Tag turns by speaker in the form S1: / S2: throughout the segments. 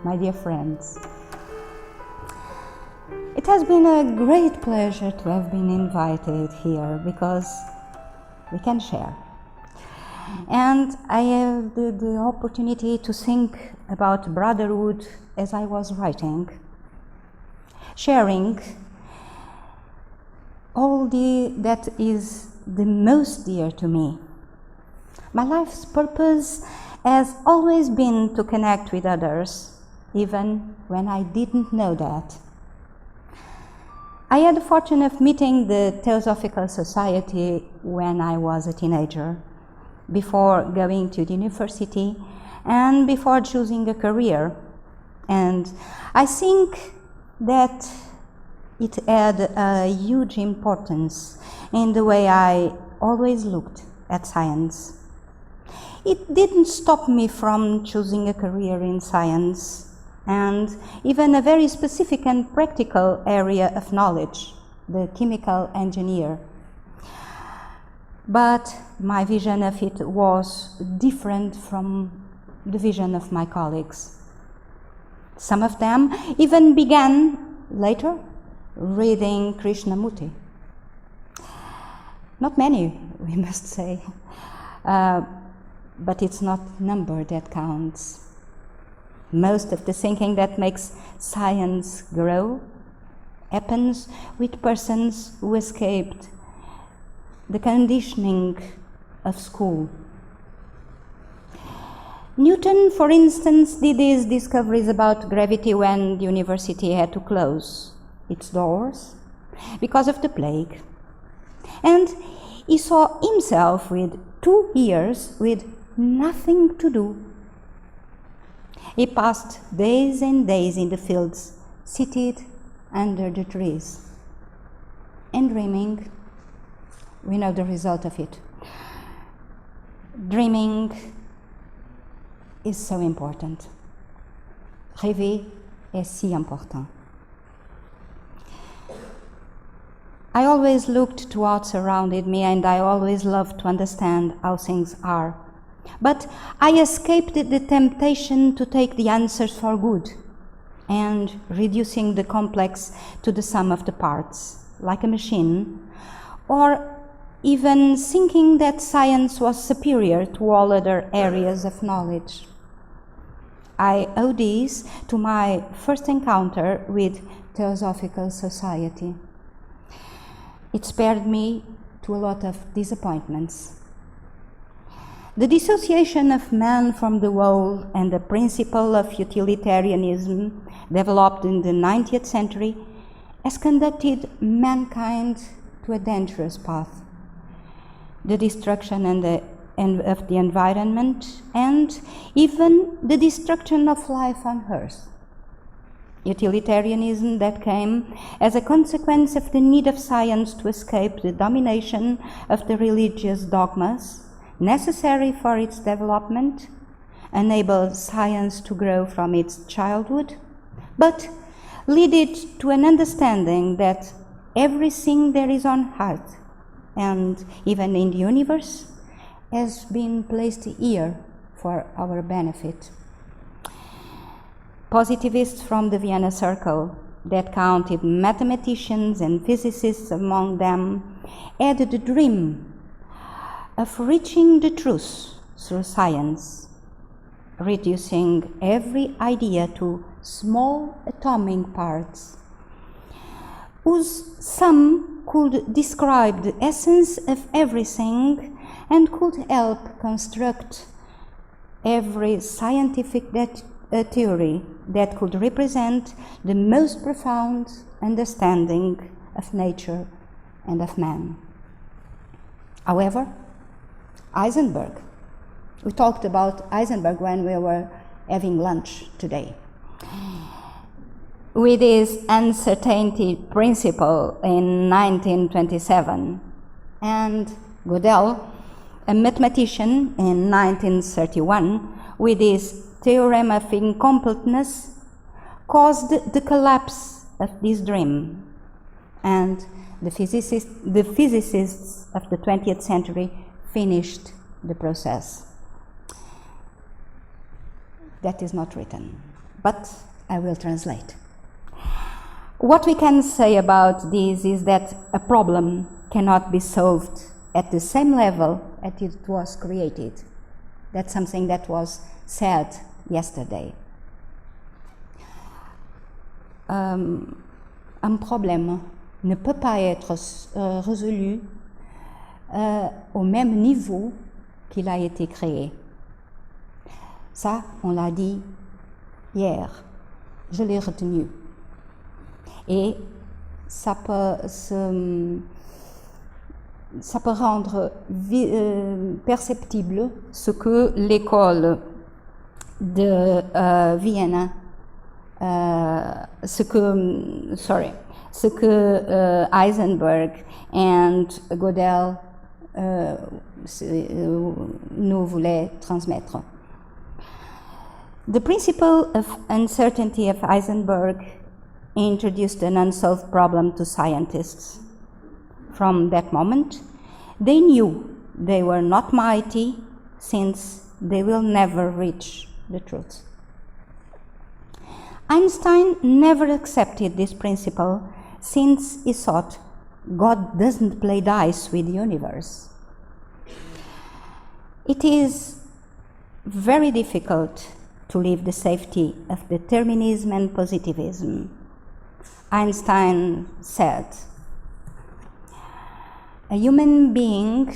S1: my dear friends. It has been a great pleasure to have been invited here because we can share. And I have the opportunity to think about brotherhood as I was writing, sharing all that is the most dear to me. My life's purpose has always been to connect with others, even when I didn't know that. I had the fortune of meeting the Theosophical Society when I was a teenager, before going to the university and before choosing a career. And I think that it had a huge importance in the way I always looked at science. It didn't stop me from choosing a career in science and even a very specific and practical area of knowledge, the chemical engineer. But my vision of it was different from the vision of my colleagues. Some of them even began later reading Krishnamurti. Not many, we must say, but it's not number that counts. Most of the thinking that makes science grow happens with persons who escaped the conditioning of school. Newton, for instance, did his discoveries about gravity when the university had to close its doors because of the plague. And he saw himself with 2 years with nothing to do. He passed days and days in the fields, seated under the trees, and dreaming. We know the result of it. Dreaming is so important. Rêver est si important. I always looked to what surrounded me, and I always loved to understand how things are. But I escaped the temptation to take the answers for good and reducing the complex to the sum of the parts, like a machine, or even thinking that science was superior to all other areas of knowledge. I owe this to my first encounter with Theosophical Society. It spared me to a lot of disappointments. The dissociation of man from the whole and the principle of utilitarianism developed in the 19th century has conducted mankind to a dangerous path. The destruction of the environment and even the destruction of life on Earth. Utilitarianism that came as a consequence of the need of science to escape the domination of the religious dogmas necessary for its development, enabled science to grow from its childhood, but lead it to an understanding that everything there is on earth and even in the universe has been placed here for our benefit. Positivists from the Vienna Circle that counted mathematicians and physicists among them had the dream of reaching the truth through science, reducing every idea to small atomic parts, whose sum could describe the essence of everything and could help construct every scientific theory that could represent the most profound understanding of nature and of man. However, Heisenberg, we talked about Heisenberg when we were having lunch today. With his uncertainty principle in 1927, and Gödel, a mathematician, in 1931, with his theorem of incompleteness, caused the collapse of this dream, and the physicists of the 20th century finished the process. That is not written. but I will translate. What we can say about this is that a problem cannot be solved at the same level as it was created. That's something that was said yesterday. Un problème ne peut pas être résolu au même niveau qu'il a été créé. Ça, on l'a dit hier. Je l'ai retenu. Et ça peut rendre perceptible ce que l'école de Vienne, ce que Heisenberg and Gödel nous voulaient transmettre. The principle of uncertainty of Heisenberg introduced an unsolved problem to scientists. From that moment, they knew they were not mighty, since they will never reach the truth. Einstein never accepted this principle, since he thought God doesn't play dice with the universe. It is very difficult to leave the safety of determinism and positivism. Einstein said, a human being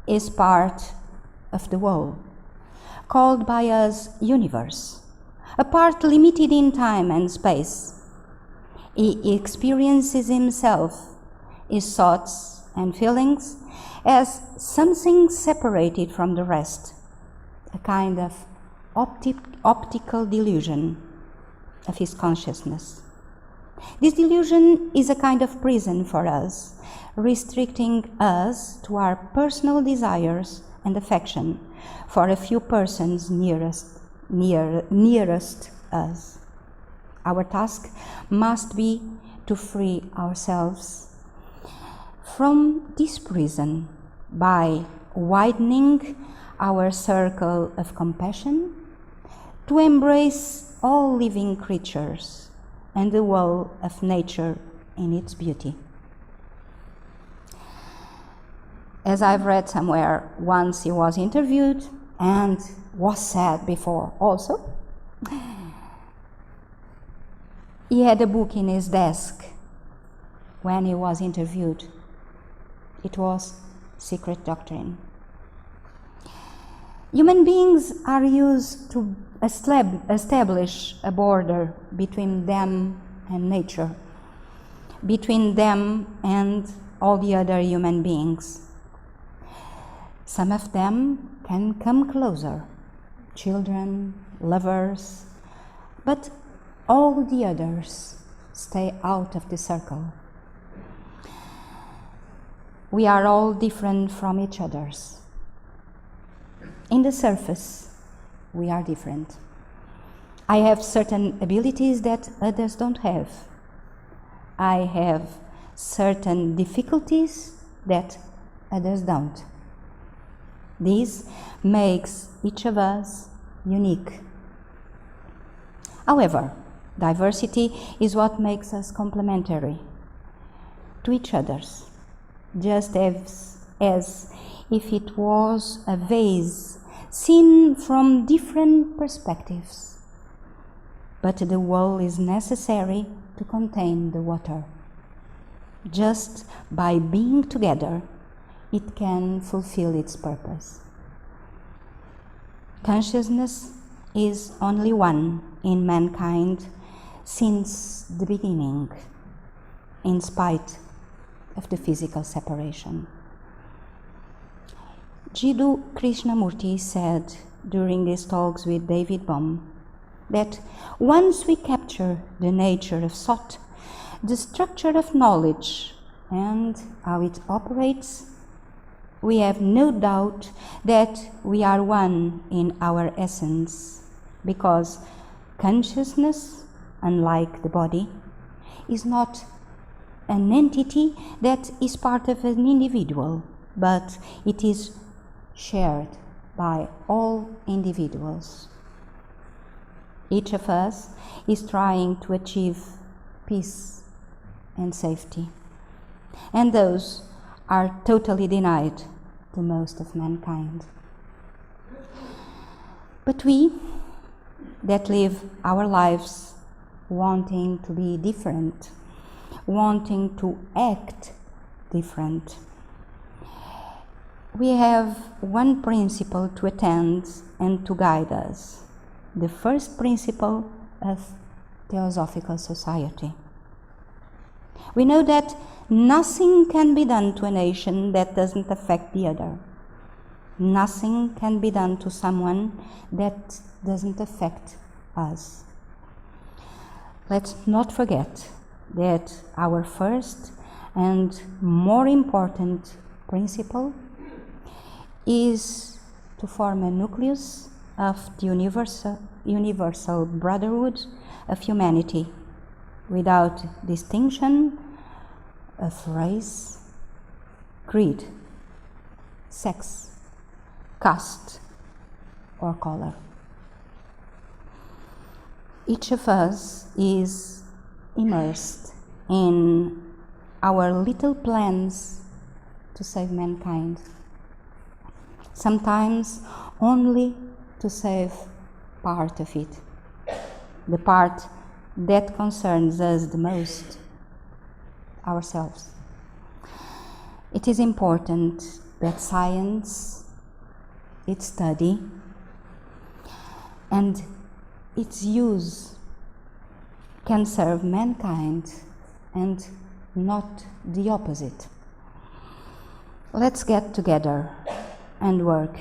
S1: is part of the whole, called by us universe, a part limited in time and space. He experiences himself, his thoughts and feelings, as something separated from the rest, a kind of optical delusion of his consciousness. This delusion is a kind of prison for us, restricting us to our personal desires and affection for a few persons nearest us. Our task must be to free ourselves from this prison by widening our circle of compassion to embrace all living creatures and the whole of nature in its beauty. As I've read somewhere, once he was interviewed and was said before also, he had a book in his desk when he was interviewed. It was Secret Doctrine. Human beings are used to establish a border between them and nature, between them and all the other human beings. Some of them can come closer, children, lovers, but all the others stay out of the circle. We are all different from each other. In the surface, we are different. I have certain abilities that others don't have. I have certain difficulties that others don't. This makes each of us unique. However, diversity is what makes us complementary to each other, just as if it was a vase seen from different perspectives. But the wall is necessary to contain the water. Just by being together, it can fulfill its purpose. Consciousness is only one in mankind since the beginning, in spite of the physical separation. Jiddu Krishnamurti said during his talks with David Bohm that once we capture the nature of thought, the structure of knowledge, and how it operates, we have no doubt that we are one in our essence, because consciousness, unlike the body, is not an entity that is part of an individual, but it is shared by all individuals. Each of us is trying to achieve peace and safety, and those are totally denied to most of mankind. But we that live our lives wanting to be different, wanting to act different, we have one principle to attend and to guide us. The first principle of Theosophical society. We know that nothing can be done to a nation that doesn't affect the other. Nothing can be done to someone that doesn't affect us. Let's not forget that our first and more important principle is to form a nucleus of the universal brotherhood of humanity, without distinction of race, creed, sex, caste, or color. Each of us is immersed in our little plans to save mankind, sometimes only to save part of it, the part that concerns us the most, ourselves. It is important that science, its study, and its use can serve mankind and not the opposite. Let's get together and work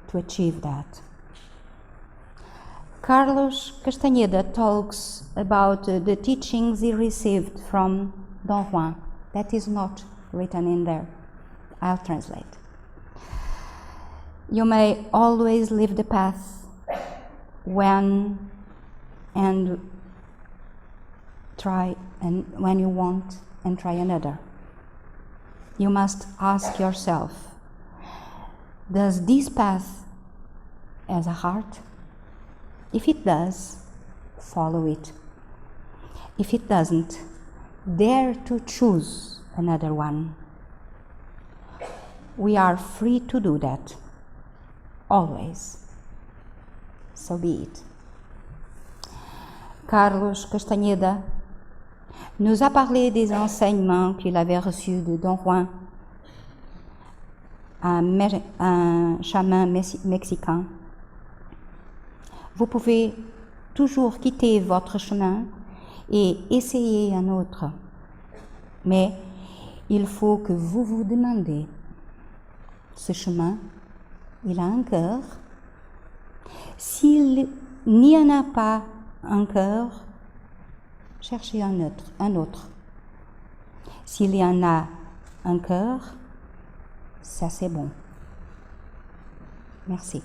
S1: to achieve that. Carlos Castaneda talks about the teachings he received from Don Juan. That is not written in there. I'll translate. You may always leave the path when you want and try another. You must ask yourself, does this path have a heart? If it does, follow it. If it doesn't, dare to choose another one. We are free to do that, always. So be it. Carlos Castaneda nous a parlé des enseignements qu'il avait reçus de Don Juan, un chaman mexicain. Vous pouvez toujours quitter votre chemin et essayer un autre. Mais il faut que vous vous demandez, ce chemin, il a un cœur? S'il n'y en a pas un cœur, cherchez un autre. S'il y en a un cœur, ça c'est bon. Merci.